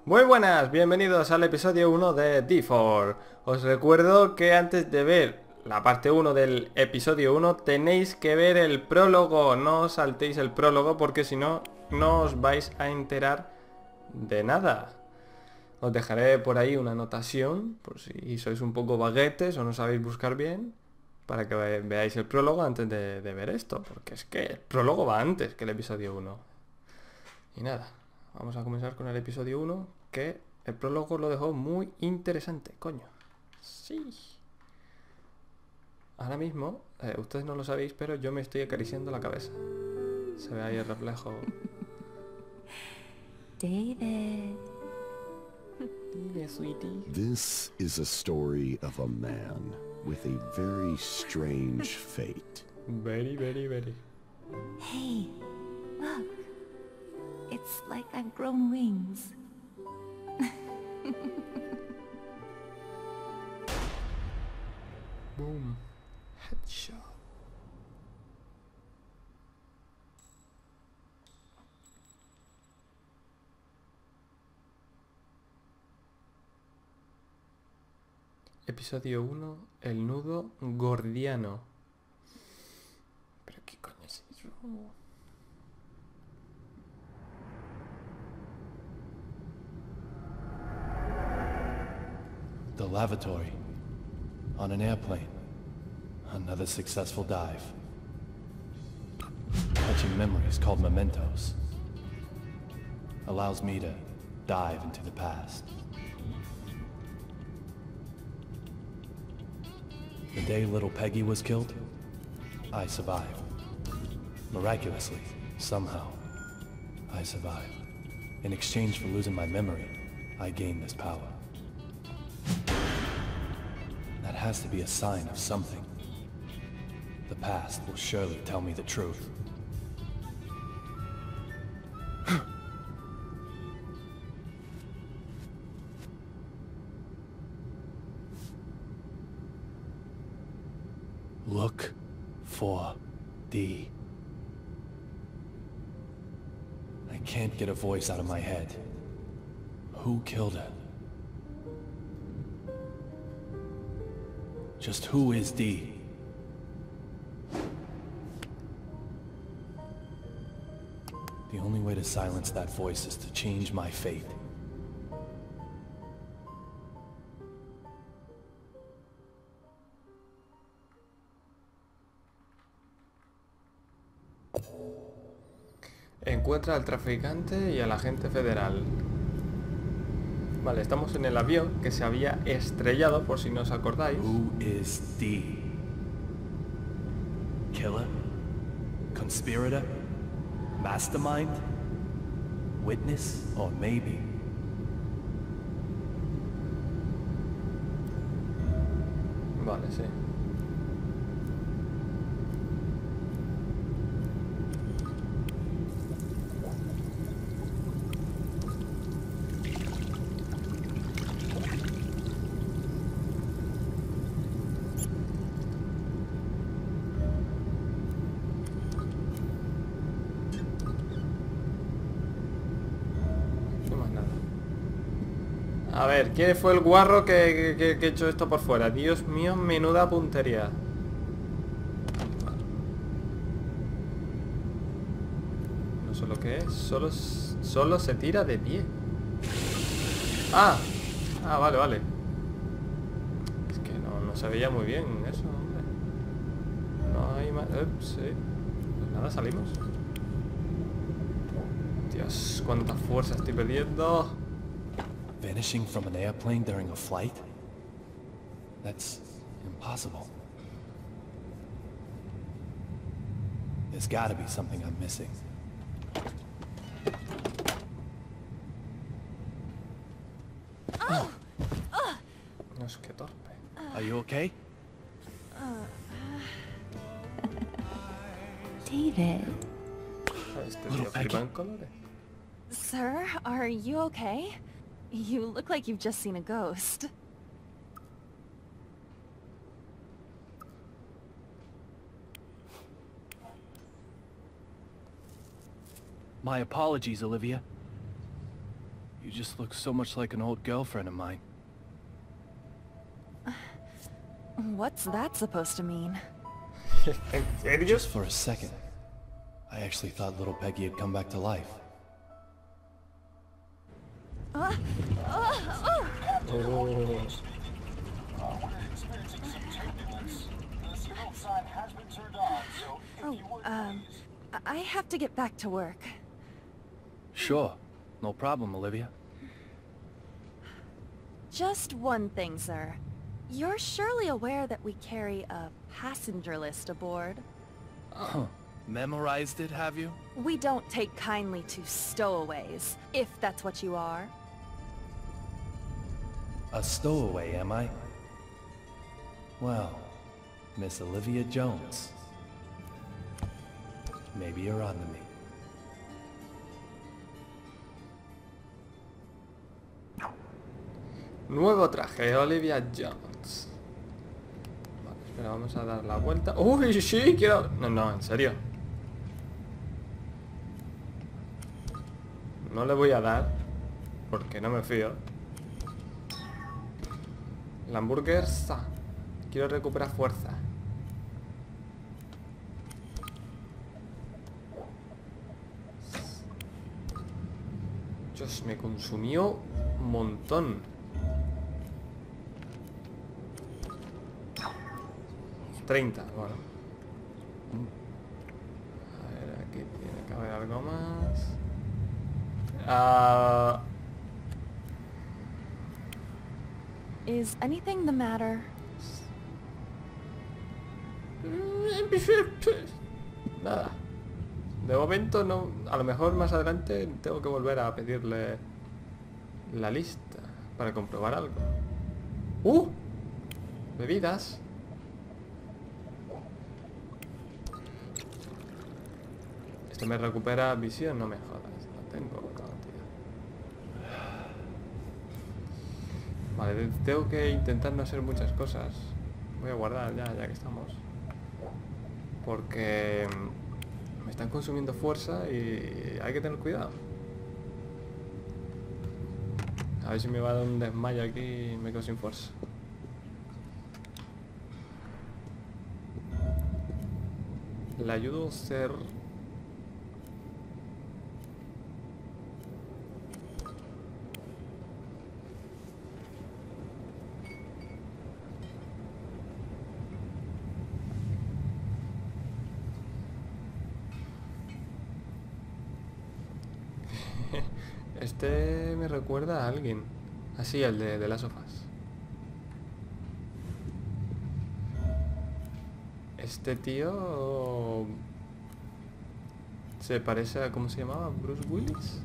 Muy buenas, bienvenidos al episodio 1 de default. Os recuerdo que antes de ver la parte 1 del episodio 1 tenéis que ver el prólogo. No os saltéis el prólogo porque si no, no os vais a enterar de nada. Os dejaré por ahí una anotación por si sois un poco baguetes o no sabéis buscar bien, para que veáis el prólogo antes de ver esto, porque es que el prólogo va antes que el episodio 1. Y nada, vamos a comenzar con el episodio 1, que el prólogo lo dejó muy interesante, coño. Sí. Ahora mismo, ustedes no lo sabéis, pero yo me estoy acariciando la cabeza. Se ve ahí el reflejo. David. Dime, sweetie. This is a story of a man with a very strange fate. Very, very, very. Hey, look. It's like I've grown wings. Boom. Headshot. Episodio 1, el nudo gordiano. ¿Pero qué coño es eso? The lavatory. On an airplane. Another successful dive. Touching memories called mementos. Allows me to dive into the past. The day little Peggy was killed, I survived. Miraculously, somehow, I survived. In exchange for losing my memory, I gained this power. That has to be a sign of something. The past will surely tell me the truth. Look for D. I can't get a voice out of my head. Who killed her? Just who is D? The only way to silence that voice is to change my fate. Encuentra al traficante y al agente federal. Vale, estamos en el avión que se había estrellado, por si no os acordáis. Who is D? Killer? Conspirator? Mastermind? Witness? Or maybe? Vale, sí. A ver, ¿quién fue el guarro que echó esto por fuera? Dios mío, menuda puntería. No sé lo que es, solo se tira de pie. Ah, vale, vale. Es que no se veía muy bien eso, hombre. No hay más... sí. Pues nada, salimos. Dios, cuánta fuerza estoy perdiendo. Vanishing from an airplane during a flight? That's impossible. There's gotta be something I'm missing. Dios, qué torpe. Are you okay? David. Este tío flipa en colores. Sir, are you okay? You look like you've just seen a ghost. My apologies, Olivia. You just look so much like an old girlfriend of mine. What's that supposed to mean? ¿En serio? Just for a second, I actually thought little Peggy had come back to life. Oh. I have to get back to work. Sure, no problem, Olivia. Just one thing, sir. You're surely aware that we carry a passenger list aboard? Huh. Memorized it, have you? We don't take kindly to stowaways, if that's what you are. A stowaway, am I? Well, Miss Olivia Jones. Maybe you're on to me. Nuevo traje, Olivia Jones. Vale, espera, vamos a dar la vuelta. ¡Uy, sí! Quiero... No, en serio. No le voy a dar, porque no me fío. La hamburguesa. Quiero recuperar fuerza. Dios, me consumió un montón. 30, bueno. A ver, aquí tiene que haber algo más. Is anything the matter? Nada. De momento no. A lo mejor más adelante tengo que volver a pedirle la lista para comprobar algo. Bebidas. Esto me recupera visión, no me jodas. No tengo, no, tío. Vale, tengo que intentar no hacer muchas cosas. Voy a guardar ya que estamos. Porque me están consumiendo fuerza y hay que tener cuidado. A ver si me va a dar un desmayo aquí y me quedo sin fuerza. Le ayudo a ser... Este me recuerda a alguien. Así, el de las sofás. Este tío... se parece a... ¿cómo se llamaba? ¿Bruce Willis?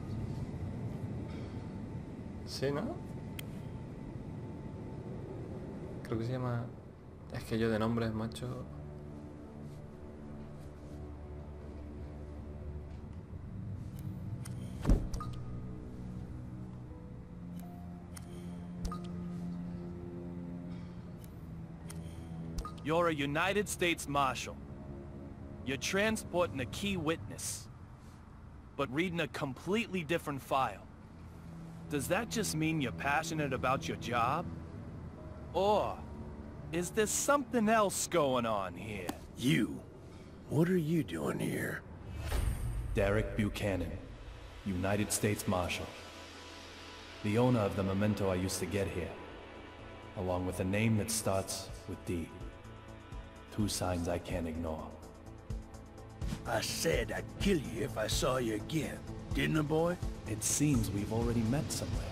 Sí, ¿no? Creo que se llama... Es que yo de nombres, macho... You're a United States Marshal. You're transporting a key witness, but reading a completely different file. Does that just mean you're passionate about your job? Or is there something else going on here? You? What are you doing here? Derek Buchanan, United States Marshal. The owner of the memento I used to get here, along with a name that starts with D. 2 signs I can't ignore. I said I'd kill you if I saw you again, didn't I, boy? It seems we've already met somewhere.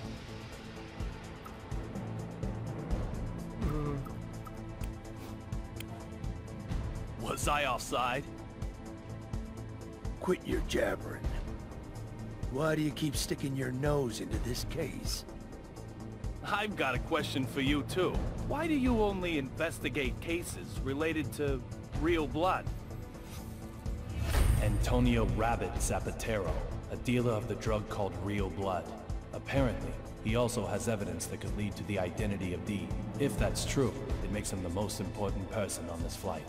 Was I offside? Quit your jabbering. Why do you keep sticking your nose into this case? I've got a question for you too. Why do you only investigate cases related to real blood? Antonio Rabbit Zapatero, a dealer of the drug called real blood. Apparently, he also has evidence that could lead to the identity of D. If that's true, it makes him the most important person on this flight.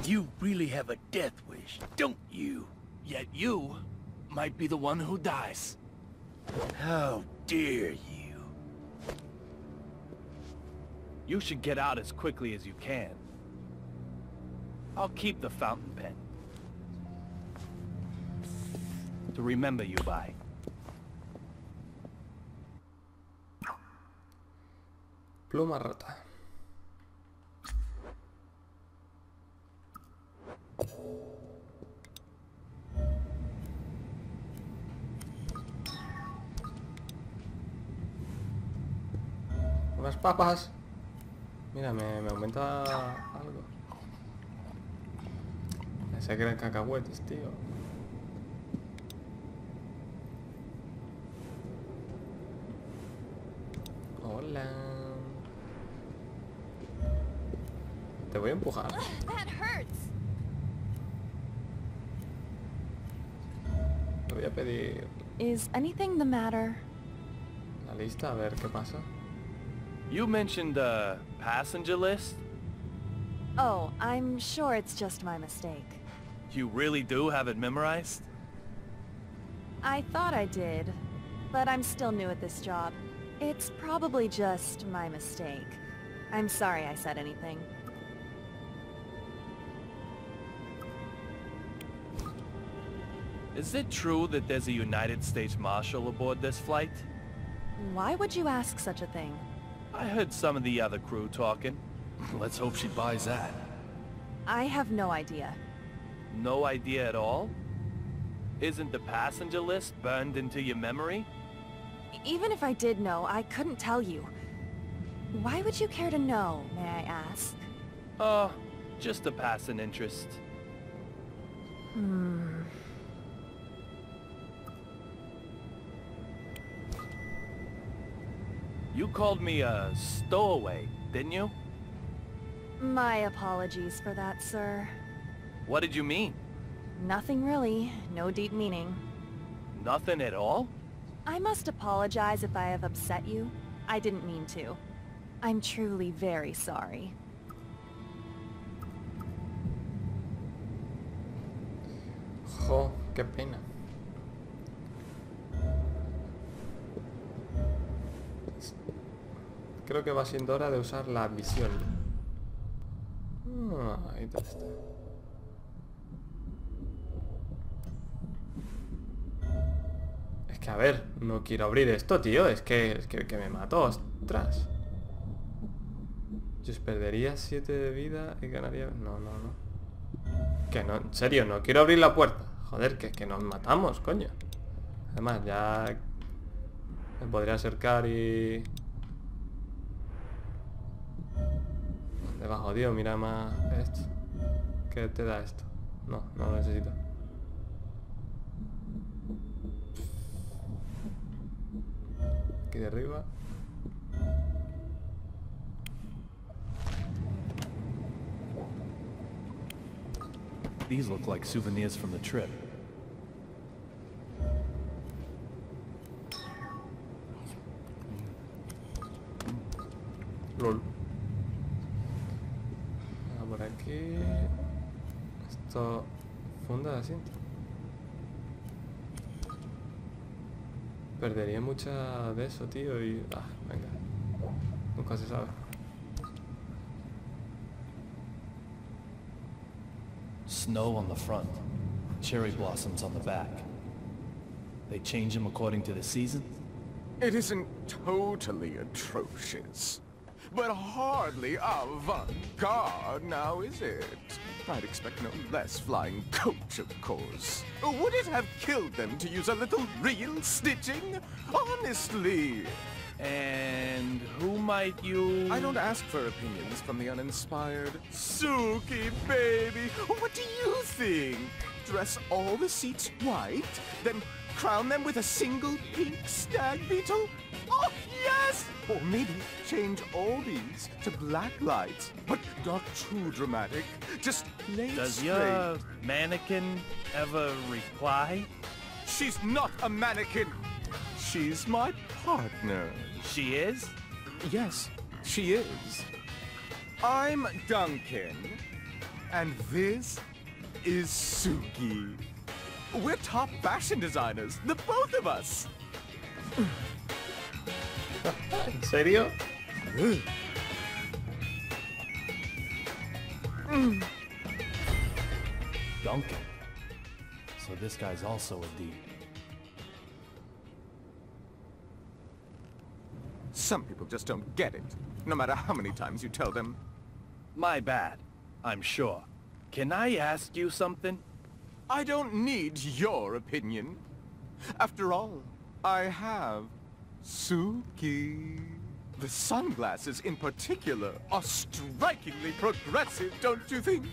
You really have a death wish, don't you? Yet you might be the one who dies. How dare you? You should get out as quickly as you can. I'll keep the fountain pen. To remember you by. Pluma rota. Unas papas. Mira, me aumenta algo. Ese que eran cacahuetes, tío. Hola. Te voy a empujar. That hurts. Te voy a pedir Is anything the matter? la lista, a ver qué pasa. You mentioned a passenger list? Oh, I'm sure it's just my mistake. You really do have it memorized? I thought I did, but I'm still new at this job. It's probably just my mistake. I'm sorry I said anything. Is it true that there's a United States Marshal aboard this flight? Why would you ask such a thing? I heard some of the other crew talking. Let's hope she buys that. I have no idea. No idea at all? Isn't the passenger list burned into your memory? Even if I did know, I couldn't tell you. Why would you care to know, may I ask? Oh, just a passing interest. You called me a stowaway, didn't you? My apologies for that, sir. What did you mean? Nothing really. No deep meaning. Nothing at all? I must apologize if I have upset you. I didn't mean to. I'm truly very sorry. Jo, qué pena. Creo que va siendo hora de usar la visión. Ahí está. Es que a ver, no quiero abrir esto, tío. Es que me mató, ostras. Yo perdería 7 de vida y ganaría... No. Que no, en serio, no quiero abrir la puerta. Joder, que nos matamos, coño. Además, ya... Me podría acercar y... Debajo, tío, mira más esto. ¿Qué te da esto? No lo necesito. Aquí de arriba. These look like souvenirs from the trip. LOL. Por aquí. Esto... Funda de asiento. Perdería mucha de eso, tío, y... venga. Nunca se sabe. Snow on the front, cherry blossoms on the back. They change them according to the season? It isn't totally atrocious, but hardly avant-garde now, is it? I'd expect no less flying coach, of course. Would it have killed them to use a little real stitching? Honestly! And who might you... I don't ask for opinions from the uninspired. Suki, baby, what do you think? Dress all the seats white, then crown them with a single pink stag beetle? Oh, yes! Or maybe change all these to black lights, but not too dramatic. Just plain Does straight. your mannequin ever reply? She's not a mannequin. She's my partner. She is? Yes, she is. I'm Duncan, and this is Suki. We're top fashion designers, the both of us. ¿En serio? Duncan. So this guy's also a D. Some people just don't get it, no matter how many times you tell them. My bad, I'm sure. Can I ask you something? I don't need your opinion. After all, I have Suki. The sunglasses in particular are strikingly progressive, don't you think?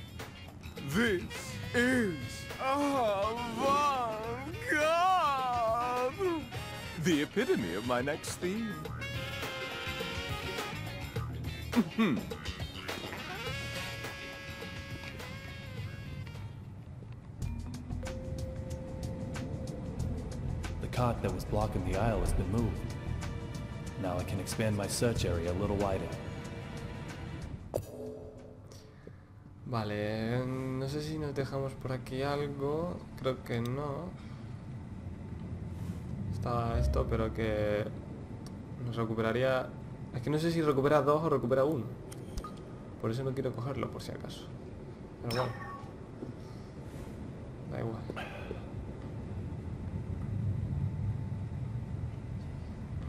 This is avant-garde! The epitome of my next theme. The cot that was blocking the aisle has been moved. Now I can expand my search area a little wider. Vale, no sé si nos dejamos por aquí algo. Creo que no. Estaba esto, pero que nos recuperaría... Es que no sé si recupera 2 o recupera 1. Por eso no quiero cogerlo, por si acaso. Pero bueno. Da igual.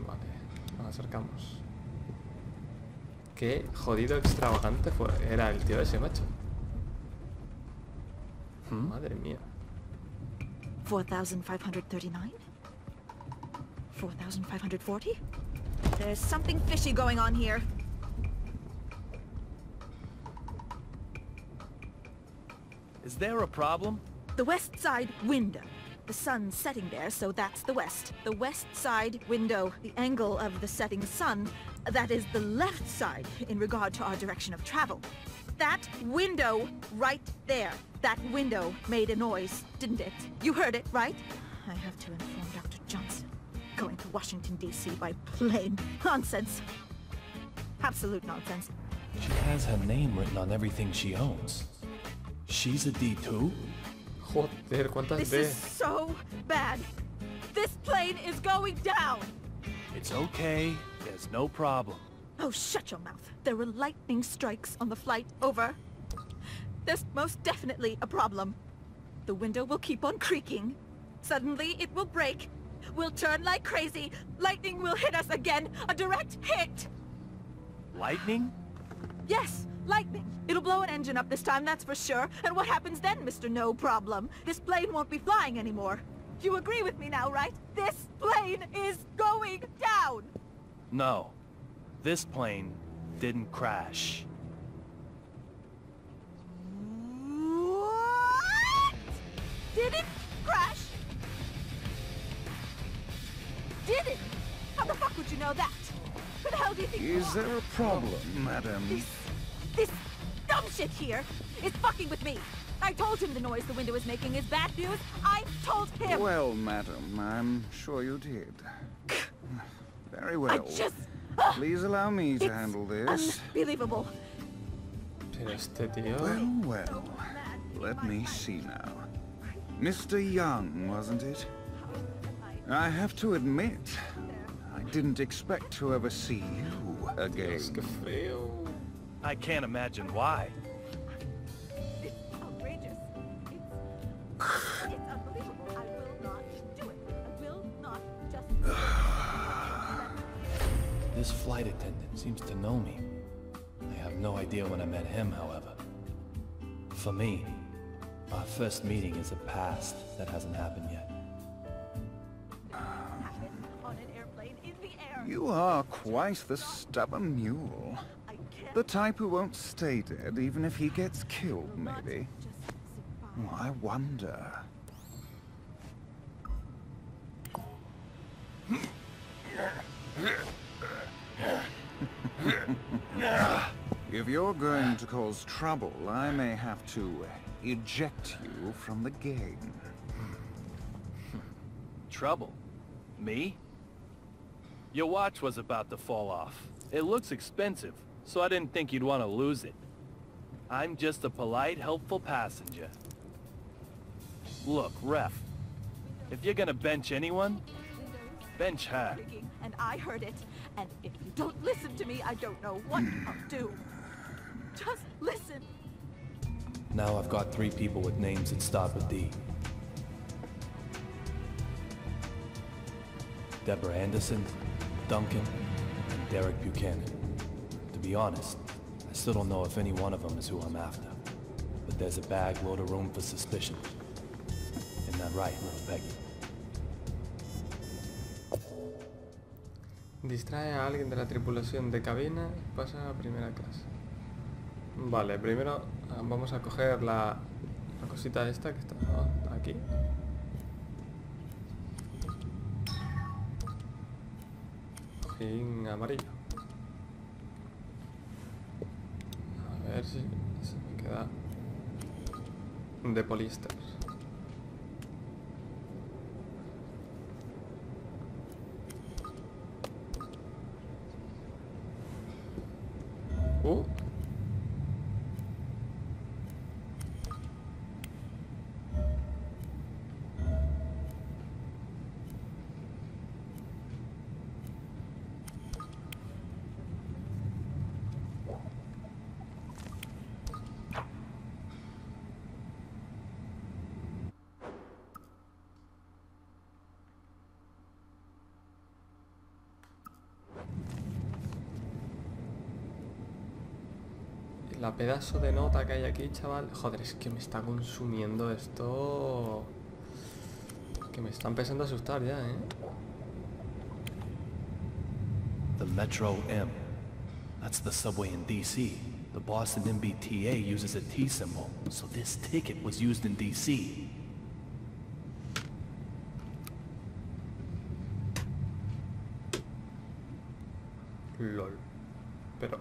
Vale, nos acercamos. Qué jodido extravagante era el tío ese, macho. Madre mía. 4,539? 4,540? There's something fishy going on here. Is there a problem? The west side window. The sun's setting there, so that's the west. The west side window, the angle of the setting sun, that is the left side in regard to our direction of travel. That window right there. That window made a noise, didn't it? You heard it, right? I have to inform Dr. Johnson. Going to Washington, D.C. by plane. Nonsense. Absolute nonsense. She has her name written on everything she owns. She's a D too? Joder, ¿cuántas This D? is so bad. This plane is going down. It's okay. There's no problem. Oh, shut your mouth. There were lightning strikes on the flight over. There's most definitely a problem. The window will keep on creaking. Suddenly it will break. We'll turn like crazy. Lightning will hit us again. A direct hit. Lightning? Yes, lightning. It'll blow an engine up this time, that's for sure. And what happens then, Mr. No Problem? This plane won't be flying anymore. You agree with me now, right? This plane is going down. No. This plane didn't crash. What? Did it crash? Did it? How the fuck would you know that? Who the hell do you think you Is are? there a problem, madam? This dumb shit here is fucking with me. I told him the noise the window is making is bad news. I told him. Well, madam, I'm sure you did. Very well. I just... Please allow me to It's handle this. Unbelievable. Pero este tío... Well. Let me see now. Mr. Young, wasn't it? I have to admit, I didn't expect to ever see you again. Qué feo. I can't imagine why. It's outrageous. It's unbelievable. I will not do it. I will not just... This flight attendant seems to know me. I have no idea when I met him, however. For me, our first meeting is a past that hasn't happened yet. on an airplane in the air. You are quite the stubborn mule. I can't The type who won't stay dead even if he gets killed, maybe. just survive. Oh, I wonder. If you're going to cause trouble, I may have to eject you from the game. Trouble? Me? Your watch was about to fall off. It looks expensive, so I didn't think you'd want to lose it. I'm just a polite, helpful passenger. Look, Ref, if you're gonna bench anyone, Bench hat. And I heard it. And if you don't listen to me, I don't know what I'll do. Just listen. Now I've got 3 people with names that start with D. Deborah Anderson, Duncan, and Derek Buchanan. To be honest, I still don't know if any one of them is who I'm after. But there's a bag load of room for suspicion. Isn't that right, little Peggy? Distrae a alguien de la tripulación de cabina y pasa a primera clase. Vale, primero vamos a coger la cosita esta que está aquí. Cojín amarillo. A ver si se me queda de poliéster. La pedazo de nota que hay aquí, chaval. Joder, es que me está consumiendo esto. Que me está empezando a asustar ya, ¿eh? The Metro M. That's the subway in D.C. The Boston MBTA uses a T symbol, so this ticket was used in D.C. LOL. Pero